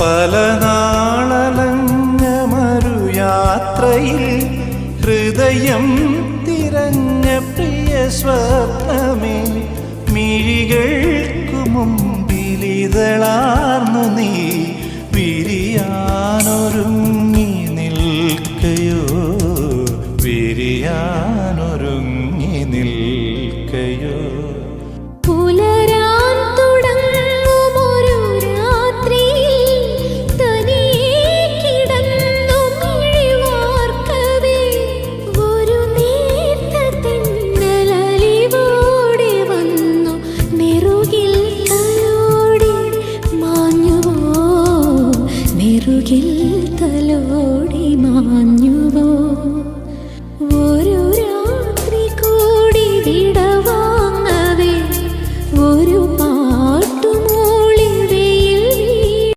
പല നാളലഞ്ഞമൊരു യാത്രയിൽ ഹൃദയം തിരഞ്ഞ പ്രിയ സ്വപ്നമേ, മിഴികൾക്കു മുമ്പിലിതളാർന്നു നീ വിരിയാനൊരുങ്ങി നിൽക്കയോ, വിരിയാനൊരുങ്ങി നിൽക്കയോ. തലോടി മാഞ്ഞു